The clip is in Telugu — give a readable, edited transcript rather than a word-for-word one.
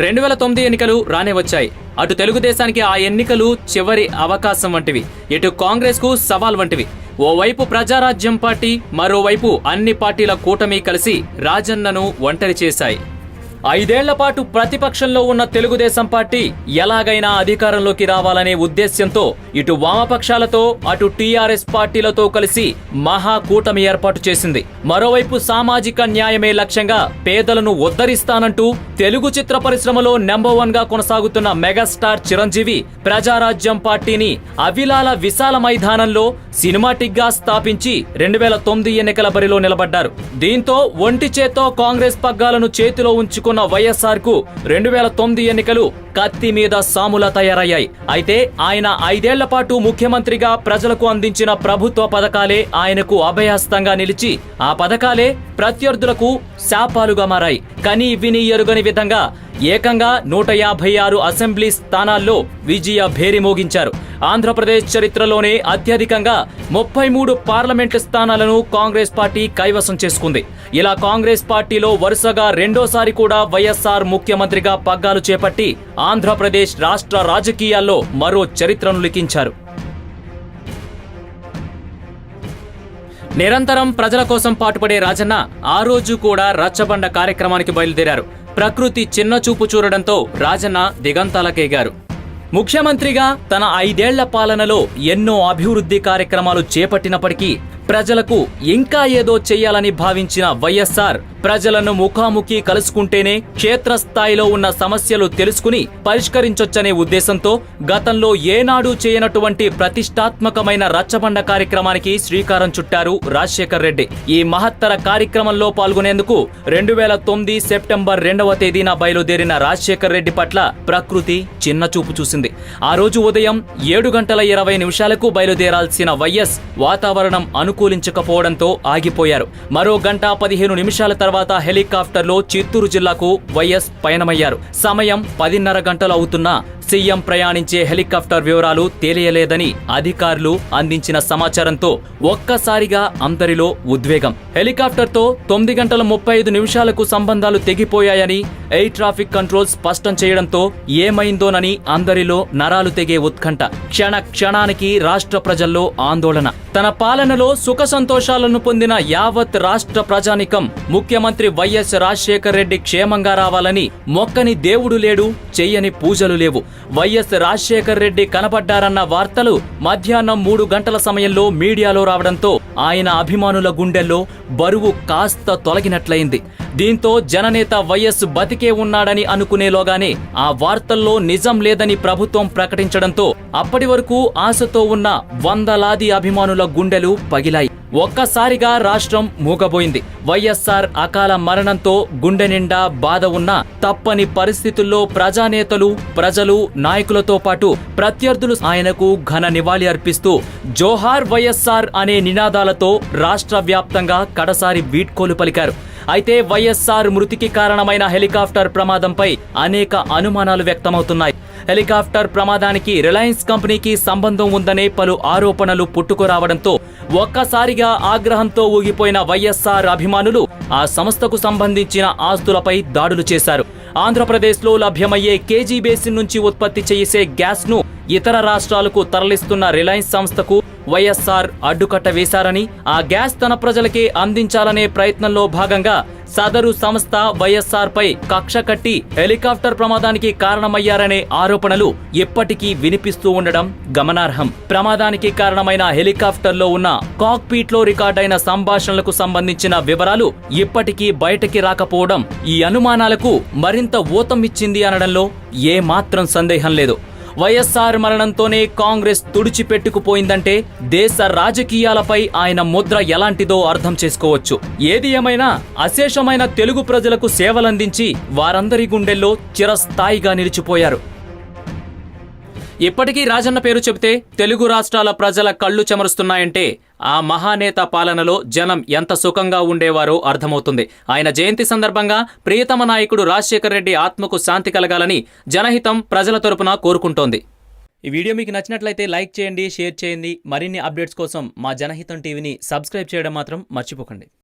2009 ఎన్నికలు రానే వచ్చాయి. అటు తెలుగుదేశానికి ఆ ఎన్నికలు చివరి అవకాశం వంటివి, ఇటు కాంగ్రెస్ కు సవాల్ వంటివి. ఓవైపు ప్రజారాజ్యం పార్టీ, మరోవైపు అన్ని పార్టీల కూటమి కలిసి రాజన్నను ఒంటరి చేశాయి. 5 ఏళ్ల పాటు ప్రతిపక్షంలో ఉన్న తెలుగుదేశం పార్టీ ఎలాగైనా అధికారంలోకి రావాలనే ఉద్దేశ్యంతో ఇటు వామపక్షాలతో అటు టీఆర్ఎస్ పార్టీలతో కలిసి మహా కూటమి ఏర్పాటు చేసింది. మరోవైపు సామాజిక న్యాయమే లక్ష్యంగా పేదలను ఉద్ధరిస్తానంటూ తెలుగు చిత్ర పరిశ్రమలో నెంబర్ 1 గా కొనసాగుతున్న మెగాస్టార్ చిరంజీవి ప్రజారాజ్యం పార్టీని అవిలాల విశాల మైదానంలో సినిమాటిక్ గా స్థాపించి 2009 ఎన్నికల బరిలో నిలబడ్డారు. దీంతో ఒంటి చేత్తో కాంగ్రెస్ పగ్గాలను చేతిలో ఉంచుకున్న వైఎస్ఆర్ కు 2009 ఎన్నికలు కత్తి మీద సాములా తయారయ్యాయి. అయితే ఆయన 5 ఏళ్ల పాటు ముఖ్యమంత్రిగా ప్రజలకు అందించిన ప్రభుత్వ పథకాలే ఆయనకు అభయహస్తంగా నిలిచి ఆ పథకాలే ప్రత్యర్థులకు శాపాలుగా మారాయి. కని విని ఎరుగని విధంగా ఏకంగా 156 అసెంబ్లీ స్థానాల్లో విజయ భేరి మోగించారు. ఆంధ్రప్రదేశ్ చరిత్రలోనే అత్యధికంగా 33 పార్లమెంటు స్థానాలను కాంగ్రెస్ పార్టీ కైవసం చేసుకుంది. ఇలా కాంగ్రెస్ పార్టీలో వరుసగా రెండోసారి కూడా వైఎస్ఆర్ ముఖ్యమంత్రిగా పగ్గాలు చేపట్టి ఆంధ్రప్రదేశ్ రాష్ట్ర రాజకీయాల్లో మరో చరిత్రను లిఖించారు. నిరంతరం ప్రజల కోసం పాటుపడే రాజన్న ఆ రోజు కూడా రచ్చబండ కార్యక్రమానికి బయలుదేరారు. ప్రకృతి చిన్న చూపు చూడడంతో రాజన్న దిగంతాలకేగారు. ముఖ్యమంత్రిగా తన 5 ఏళ్ల పాలనలో ఎన్నో అభివృద్ధి కార్యక్రమాలు చేపట్టినప్పటికీ ప్రజలకు ఇంకా ఏదో చెయ్యాలని భావించిన వైఎస్ఆర్ ప్రజలను ముఖాముఖి కలుసుకుంటేనే క్షేత్రస్థాయిలో ఉన్న సమస్యలు తెలుసుకుని పరిష్కరించొచ్చనే ఉద్దేశంతో గతంలో ఏనాడు చేయనటువంటి ప్రతిష్టాత్మకమైన రచ్చబండ కార్యక్రమానికి శ్రీకారం చుట్టారు రాజశేఖర్ రెడ్డి. ఈ మహత్తర కార్యక్రమంలో పాల్గొనేందుకు 2009 సెప్టెంబర్ 2వ తేదీన బయలుదేరిన రాజశేఖర్ రెడ్డి పట్ల ప్రకృతి చిన్న చూపు చూసింది. ఆ రోజు ఉదయం 7:20 బయలుదేరాల్సిన వైఎస్ వాతావరణం అనుకూలించకపోవడంతో ఆగిపోయారు. మరో 1:15 తర్వాత హెలికాప్టర్లో చిత్తూరు జిల్లాకు వైఎస్ పయనమయ్యారు. సమయం 10:30 గంటలు అవుతున్నా సీఎం ప్రయాణించే హెలికాప్టర్ వివరాలు తెలియలేదని అధికారులు అందించిన సమాచారంతో ఒక్కసారిగా అందరిలో ఉద్వేగం. హెలికాప్టర్తో 9:35 సంబంధాలు తెగిపోయాయని ఎయిర్ ట్రాఫిక్ కంట్రోల్ స్పష్టం చేయడంతో ఏమైందోనని అందరిలో నరాలు తెగే ఉత్కంఠ. క్షణ క్షణానికి రాష్ట్ర ప్రజల్లో ఆందోళన. తన పాలనలో సుఖ సంతోషాలను పొందిన యావత్ రాష్ట్ర ప్రజానికం ముఖ్యమంత్రి వైఎస్ రాజశేఖర్ రెడ్డి క్షేమంగా రావాలని మొక్కని దేవుడు లేడు, చెయ్యని పూజలు లేవు. వైఎస్ రాజశేఖర్ రెడ్డి కనబడ్డారన్న వార్తలు మధ్యాహ్నం 3 గంటల సమయంలో మీడియాలో రావడంతో ఆయన అభిమానుల గుండెల్లో బరువు కాస్త తొలగినట్లయింది. దీంతో జననేత వైఎస్ బతికే ఉన్నాడని అనుకునేలోగానే ఆ వార్తల్లో నిజం లేదని ప్రభుత్వం ప్రకటించడంతో అప్పటి వరకు ఆశతో ఉన్న వందలాది అభిమానుల గుండెలు పగిలాయి. ఒక్కసారిగా రాష్ట్రం మూగబోయింది. వైఎస్ఆర్ అకాల మరణంతో గుండె నిండా బాధ ఉన్నా తప్పని పరిస్థితుల్లో ప్రజానేతలు, ప్రజలు, నాయకులతో పాటు ప్రత్యర్థులు ఆయనకు ఘన నివాళి అర్పిస్తూ జోహార్ వైఎస్ఆర్ అనే నినాదాలతో రాష్ట్ర వ్యాప్తంగా కడసారి వీడ్కోలు పలికారు. అయితే వైఎస్ఆర్ మృతికి కారణమైన హెలికాప్టర్ ప్రమాదంపై అనేక అనుమానాలు వ్యక్తమవుతున్నాయి. హెలికాప్టర్ ప్రమాదానికి రిలయన్స్ కంపెనీకి సంబంధం ఉందనే పలు ఆరోపణలు పుట్టుకురావడంతో ఒక్కసారిగా ఆగ్రహంతో ఊగిపోయిన వైఎస్ఆర్ అభిమానులు ఆ సంస్థకు సంబంధించిన ఆస్తులపై దాడులు చేశారు. ఆంధ్రప్రదేశ్లో లభ్యమయ్యే కేజీ బేసిన్ నుంచి ఉత్పత్తి చేసే గ్యాస్ ను ఇతర రాష్ట్రాలకు తరలిస్తున్న రిలయన్స్ సంస్థకు వైఎస్ఆర్ అడ్డుకట్ట వేశారని, ఆ గ్యాస్ తన ప్రజలకే అందించాలనే ప్రయత్నంలో భాగంగా సదరు సంస్థ వైఎస్ఆర్ పై కక్ష కట్టి హెలికాప్టర్ ప్రమాదానికి కారణమయ్యారనే ఆరోపణలు ఇప్పటికీ వినిపిస్తూ ఉండడం గమనార్హం. ప్రమాదానికి కారణమైన హెలికాప్టర్లో ఉన్న కాక్పీట్ లో రికార్డైన సంభాషణలకు సంబంధించిన వివరాలు ఇప్పటికీ బయటకి రాకపోవడం ఈ అనుమానాలకు మరింత ఊతం ఇచ్చింది అనడంలో ఏమాత్రం సందేహం లేదు. వైఎస్ఆర్ మరణంతోనే కాంగ్రెస్ తుడిచిపెట్టుకుపోయిందంటే దేశ రాజకీయాలపై ఆయన ముద్ర ఎలాంటిదో అర్థం చేసుకోవచ్చు. ఏది ఏమైనా అశేషమైన తెలుగు ప్రజలకు సేవలందించి వారందరి గుండెల్లో చిరస్థాయిగా నిలిచిపోయారు. ఇప్పటికీ రాజన్న పేరు చెబితే తెలుగు రాష్ట్రాల ప్రజల కళ్ళు చెమరుస్తున్నాయంటే ఆ మహానేత పాలనలో జనం ఎంత సుఖంగా ఉండేవారో అర్థమవుతుంది. ఆయన జయంతి సందర్భంగా ప్రియతమ నాయకుడు రాజశేఖర్ రెడ్డి ఆత్మకు శాంతి కలగాలని జనహితం ప్రజల తరపున కోరుకుంటోంది. ఈ వీడియో మీకు నచ్చినట్లయితే లైక్ చేయండి, షేర్ చేయండి. మరిన్ని అప్డేట్స్ కోసం మా జనహితం టీవీని సబ్స్క్రైబ్ చేయడం మాత్రం మర్చిపోకండి.